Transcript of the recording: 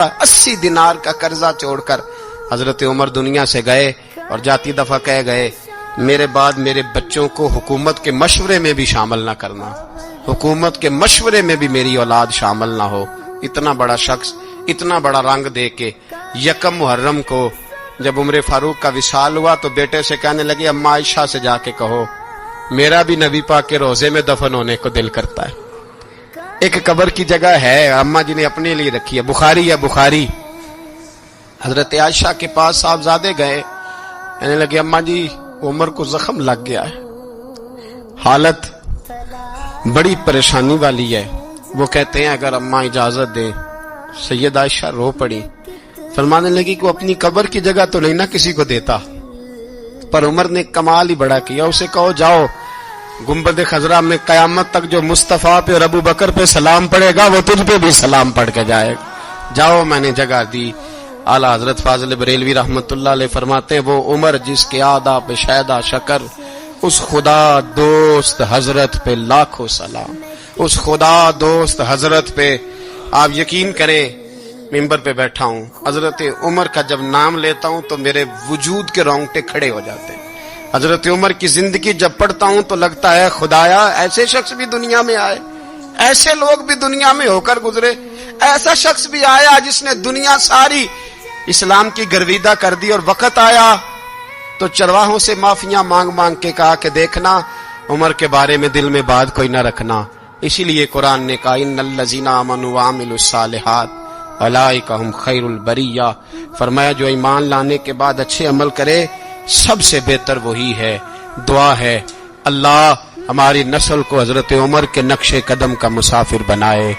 80 दिनार का कर्जा छोड़कर हजरत उमर दुनिया से गए और जाती दफा कह गए, मेरे बाद मेरे बच्चों को हुकूमत के मशवरे में भी शामिल ना करना, हुकूमत के मशवरे में भी मेरी औलाद शामिल ना हो। इतना बड़ा शख्स इतना बड़ा रंग दे के यकम मुहर्रम को जब उम्र फारूक का विसाल हुआ तो बेटे से कहने लगे, अम्मा आयशा से जाके कहो मेरा भी नबी पाक के रोजे में दफन होने को दिल करता है। एक कब्र की जगह है अम्मा जी ने अपने लिए रखी है, बुखारी है बुखारी। हजरत आयशा के पास साहबजादे गए, कहने लगे अम्मा जी उमर को जख्म लग गया है, हालत बड़ी परेशानी वाली है। वो कहते हैं अगर अम्मा इजाजत दें। सैयद आयशा रो पड़ी, फरमाने लगी कि वो अपनी कब्र की जगह तो नहीं ना किसी को देता, पर उमर ने कमाल ही बड़ा किया, उसे कहो जाओ गुंबद खजरा में कयामत तक जो मुस्तफा पे और अबू बकर पे सलाम पड़ेगा वो तुझ पे भी सलाम पढ़ के जाएगा, जाओ मैंने जगह दी। आला हजरत फाजिल बरेलवी रहमतुल्लाह अलैह फरमाते हैं, वो उमर जिसके आदा पे शायदा शकर, उस खुदा दोस्त हजरत पे लाखों सलाम, उस खुदा दोस्त हजरत पे। आप यकीन करें मिंबर पे बैठा हूं, हजरत उमर का जब नाम लेता हूं तो मेरे वजूद के रोंगटे खड़े हो जाते हैं। हजरत उमर की जिंदगी जब पढ़ता हूं तो लगता है खुदाया ऐसे शख्स भी दुनिया में आए, ऐसे लोग भी दुनिया में होकर गुजरे, ऐसा शख्स भी आया जिसने दुनिया सारी इस्लाम की गर्विदा कर दी। और वक्त आया तो चरवाहों से माफियां मांग मांग के कहा कि देखना उमर के बारे में दिल में बात कोई ना रखना। इसीलिए कुरान ने कहा इन्नल्लज़ीना आमनू व अमिलुस्सालिहात उलाइका हुम खैरुल बरिया, फरमाया जो ईमान लाने के बाद अच्छे अमल करे सबसे बेहतर वही है। दुआ है अल्लाह हमारी नस्ल को हजरत उमर के नक्शे कदम का मुसाफिर बनाए।